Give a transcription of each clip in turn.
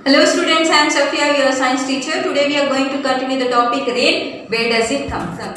Hello students, I am Safia, your science teacher. Today we are going to continue the topic rain. Where does it come from?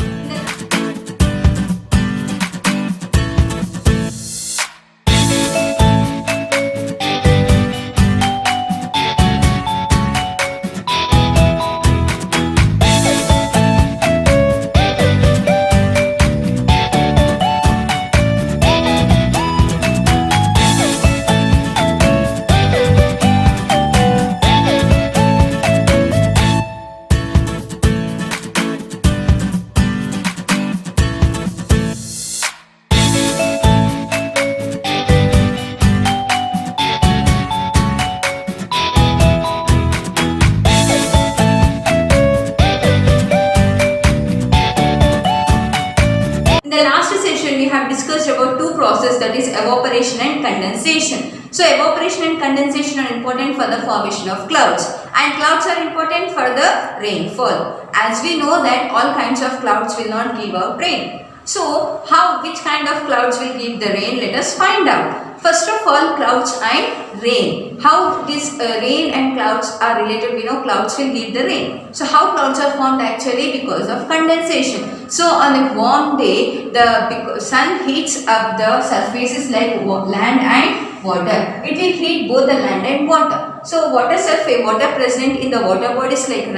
In the last session, we have discussed about two processes, that is evaporation and condensation. So evaporation and condensation are important for the formation of clouds, and clouds are important for the rainfall. As we know that all kinds of clouds will not give out rain. So which kind of clouds will give the rain? Let us find out. First of all, clouds and rain. How this rain and clouds are related? We know clouds will give the rain. So how clouds are formed? Actually because of condensation. So on a warm day, the sun heats up the surfaces like land and water. It will heat both the land and water. So water present in the water bodies like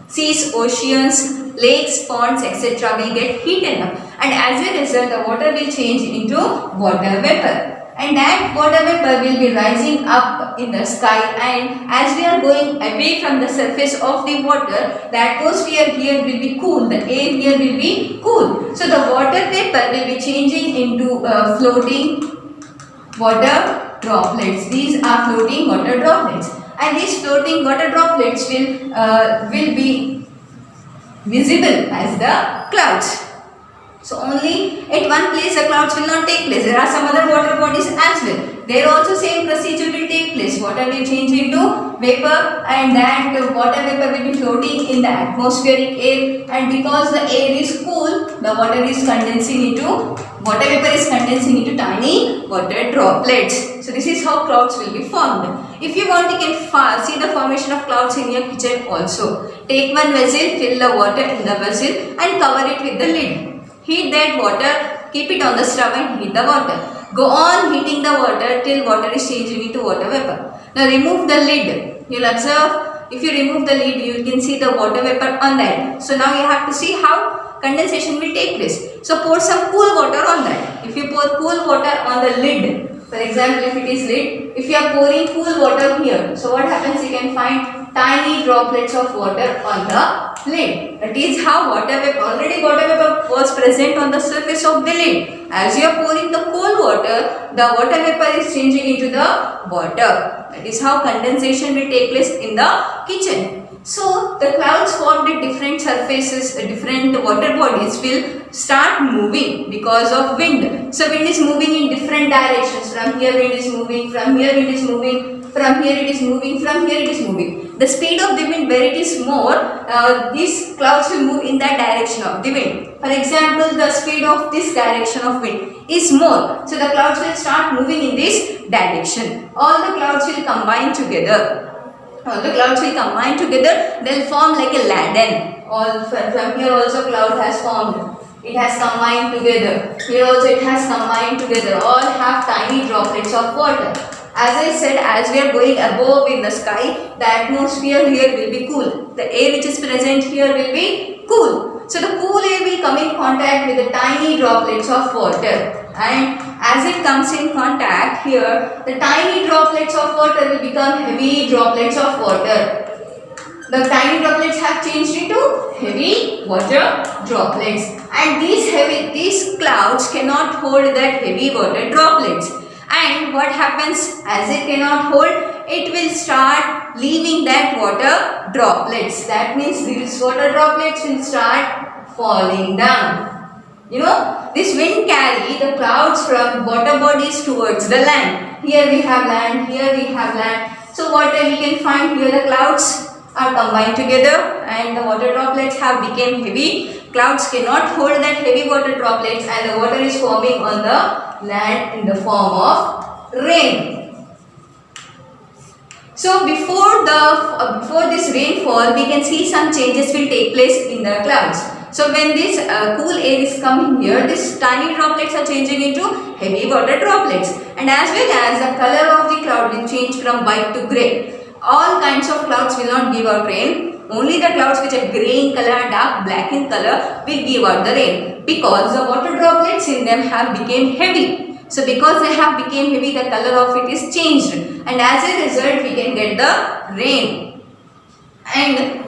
seas, oceans, lakes, ponds, etc. will get heated up, and as a result the water will change into water vapor, and that water vapor will be rising up in the sky, and as we are going away from the surface of the water, the atmosphere here will be cool, the air here will be cool. So the water vapor will be changing into floating water droplets. These are floating water droplets, and these floating water droplets will be visible as the clouds. So only at one place the clouds will not take place. There are some other water bodies as well. There also same procedure will take place. Water will change into vapor, and that water vapor will be floating in the atmospheric air, and because the air is cool, the water vapor is condensing into tiny water droplets. So this is how clouds will be formed. If you want, you can see the formation of clouds in your kitchen also. Take one vessel, fill the water in the vessel and cover it with the lid. Heat that water, keep it on the stove and heat the water. Go on heating the water till water is changing into water vapor. Now remove the lid. You will observe, if you remove the lid, you can see the water vapor on that. So now you have to see how condensation will take place. So pour some cool water on that. If you pour cool water on the lid, for example, if it is lid, if you are pouring cool water here, so what happens? You can find tiny droplets of water on the lid. That is how water vapor, already water vapor was present on the surface of the lid. As you are pouring the cold water, the water vapor is changing into the water. That is how condensation will take place in the kitchen. So the clouds formed at different surfaces, different water bodies will start moving because of wind. So wind is moving in different directions. From here wind is moving, from here wind is moving, from here it is moving, from here it is moving. The speed of the wind, where it is more, these clouds will move in that direction of the wind. For example, the speed of this direction of wind is more. So the clouds will start moving in this direction. All the clouds will combine together. They'll form like a ladder. From here also cloud has formed. It has combined together. Here also it has combined together. All have tiny droplets of water. As I said, as we are going above in the sky, the atmosphere here will be cool. The air which is present here will be cool. So the cool air will come in contact with the tiny droplets of water. And as it comes in contact here, the tiny droplets of water will become heavy droplets of water. The tiny droplets have changed into heavy water droplets, and these clouds cannot hold that heavy water droplets. And what happens? As it cannot hold, it will start leaving that water droplets. That means these water droplets will start falling down. You know, this wind carry the clouds from water bodies towards the land. Here we have land, here we have land. So what we can find here, the clouds are combined together and the water droplets have become heavy. Clouds cannot hold that heavy water droplets, and the water is forming on the land in the form of rain. So before this rainfall, we can see some changes will take place in the clouds. So when this cool air is coming here, these tiny droplets are changing into heavy water droplets, and as well as the color of the cloud will change from white to grey. All kinds of clouds will not give out rain. Only the clouds which are grey in color, dark black in color will give out the rain, because the water droplets in them have become heavy. So because they have become heavy, the color of it is changed, and as a result we can get the rain. And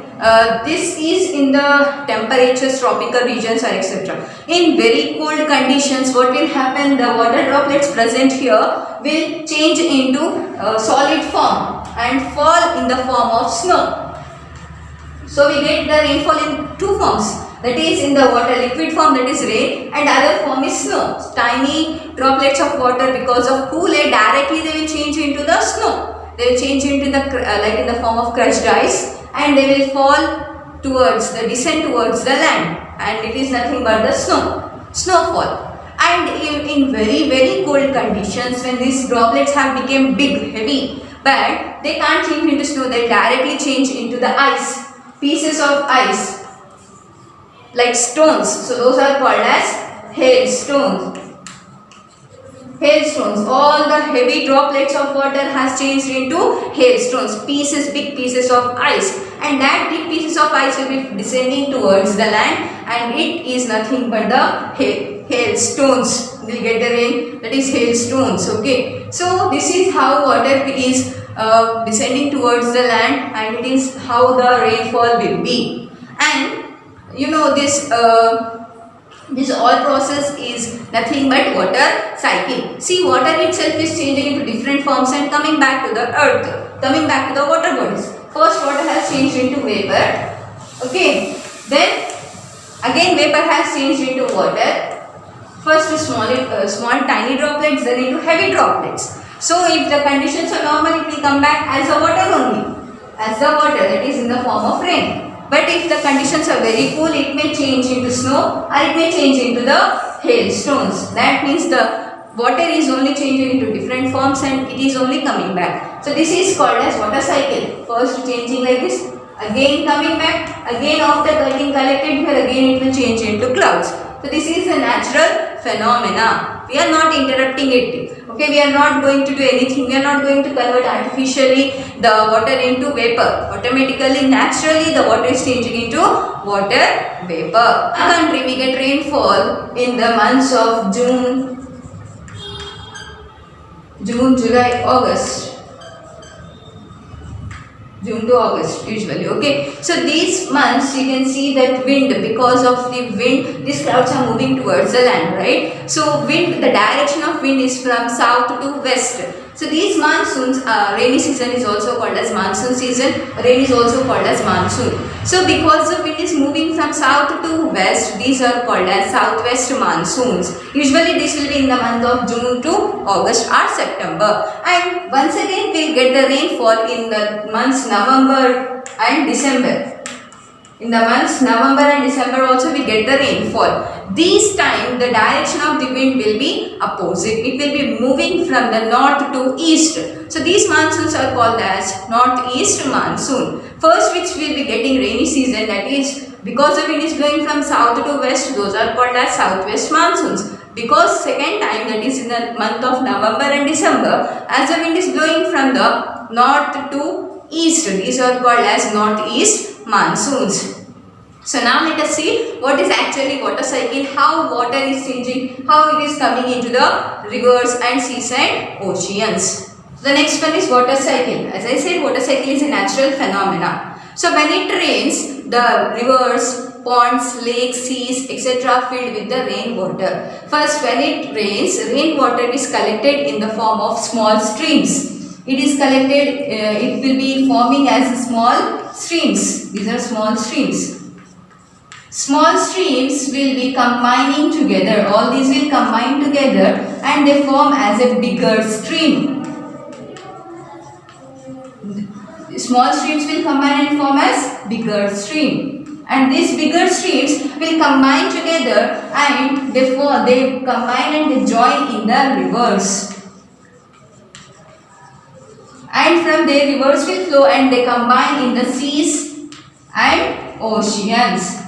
this is in the temperatures, tropical regions or etc. In very cold conditions, what will happen? The water droplets present here will change into solid form and fall in the form of snow. So we get the rainfall in two forms. That is in the water liquid form, that is rain, and other form is snow. Tiny droplets of water, because of cool air, directly they will change into the snow. They will change into the like in the form of crushed ice, and they will fall towards the descent towards the land, and it is nothing but the snowfall. And in very cold conditions, when these droplets have become big, heavy, but they can't change into snow, they directly change into the ice, pieces of ice, like stones. So those are called as hailstones. Hailstones. All the heavy droplets of water has changed into hailstones, big pieces of ice, and that big pieces of ice will be descending towards the land, and it is nothing but the hailstones. We get the rain, that is hailstones. Okay. So this is how water is descending towards the land, and it is how the rainfall will be. And you know this all process is nothing but water cycle. See, water itself is changing into different forms and coming back to the earth, coming back to the water bodies. First water has changed into vapor. Okay, then again vapor has changed into water. First small tiny droplets, then into heavy droplets. So if the conditions are normal, it will come back as the water only, as the water, that is in the form of rain. But if the conditions are very cool, it may change into snow, or it may change into the hailstones. That means the water is only changing into different forms, and it is only coming back. So this is called as water cycle. First changing like this, again coming back, again after getting collected here, again it will change into clouds. So this is a natural phenomena. We are not interrupting it. Okay, we are not going to do anything. We are not going to convert artificially the water into vapor. Automatically, naturally, the water is changing into water vapor. In our country, we get rainfall in the months of June, July, August. June to August usually. Okay, so these months you can see that wind, because of the wind these clouds are moving towards the land, right? So wind, the direction of wind is from south to west. So these monsoons, rainy season is also called as monsoon season, rain is also called as monsoon. So because the wind is moving from south to west, these are called as southwest monsoons. Usually this will be in the month of June to August or September. And once again we will get the rainfall in the months November and December. In the months November and December also we get the rainfall. This time the direction of the wind will be opposite. It will be moving from the north to east. So these monsoons are called as northeast monsoon. First, which will be getting rainy season, that is because the wind is blowing from south to west, those are called as southwest monsoons. Because second time, that is in the month of November and December, as the wind is blowing from the north to east, these are called as northeast monsoons. So now let us see what is actually water cycle, how water is changing, how it is coming into the rivers and seas and oceans. The next one is water cycle. As I said, water cycle is a natural phenomena. So when it rains, the rivers, ponds, lakes, seas, etc. filled with the rainwater. First, when it rains, rainwater is collected in the form of small streams. It is collected, it will be forming as small streams. These are small streams. Small streams will be combining together. All these will combine together and they form as a bigger stream. Small streams will combine and form as bigger stream. And these bigger streams will combine together and they combine and they join in the rivers. and from there rivers will flow and they combine in the seas and oceans.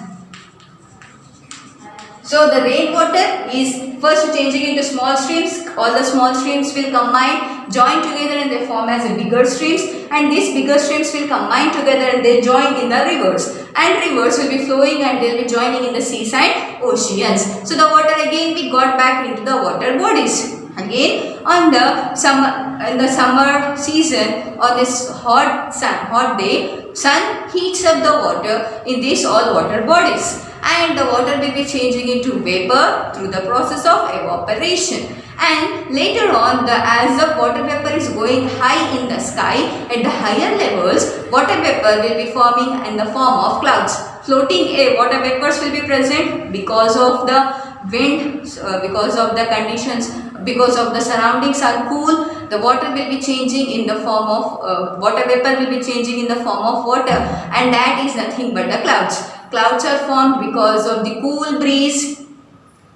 So the rainwater is first changing into small streams. All the small streams will combine, join together and they form as a bigger streams, and these bigger streams will combine together and they join in the rivers, and rivers will be flowing and they will be joining in the seas and oceans. So the water again we got back into the water bodies. Again on the summer season, on this hot day, sun heats up the water in these all water bodies, and the water will be changing into vapor through the process of evaporation. And later on, as the water vapor is going high in the sky, at the higher levels, water vapor will be forming in the form of clouds. Floating air, water vapors will be present because of the wind, because of the conditions, because of the surroundings are cool. The water will be changing in the form of water vapor will be changing in the form of water, and that is nothing but the clouds. Clouds are formed because of the cool breeze.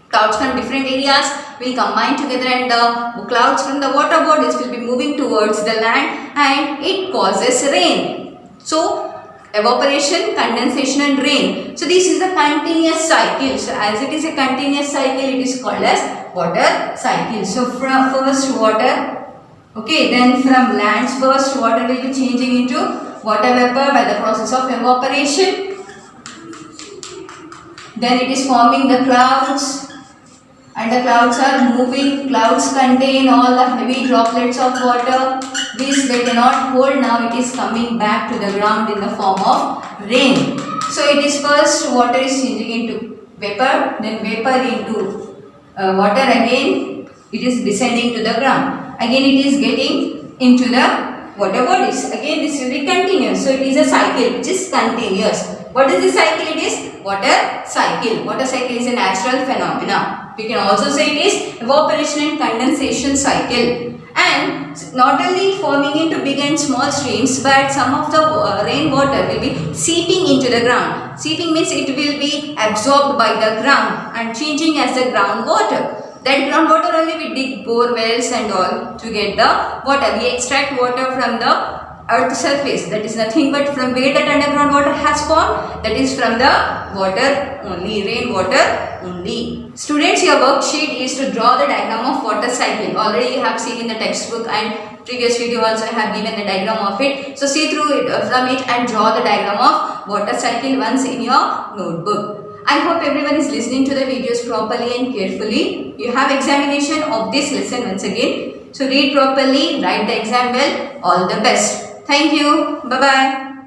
Clouds from different areas will combine together, and the clouds from the water bodies will be moving towards the land, and it causes rain. So evaporation, condensation and rain. So this is a continuous cycle. So as it is a continuous cycle, it is called as water cycle. So from first water, okay, then from lands first water will be changing into water vapor by the process of evaporation. Then it is forming the clouds, and the clouds are moving. Clouds contain all the heavy droplets of water. This they cannot hold. Now it is coming back to the ground in the form of rain. So it is first water is changing into vapor, then vapor into water again. It is descending to the ground. Again it is getting into the water bodies. Again this will be continuous. So it is a cycle which is continuous. What is the cycle? It is water cycle. Water cycle is a natural phenomena. We can also say it is evaporation and condensation cycle. And not only forming into big and small streams, but some of the rainwater will be seeping into the ground. Seeping means it will be absorbed by the ground and changing as the groundwater. That groundwater only we dig bore wells and all to get the water. We extract water from the earth surface. That is nothing but from where that underground water has formed. That is from the water only, rainwater only. Students, your worksheet is to draw the diagram of water cycle. Already you have seen in the textbook, and previous video also I have given the diagram of it. So see through it from it and draw the diagram of water cycle once in your notebook. I hope everyone is listening to the videos properly and carefully. You have examination of this lesson once again. So read properly, write the exam well. All the best. Thank you. Bye-bye.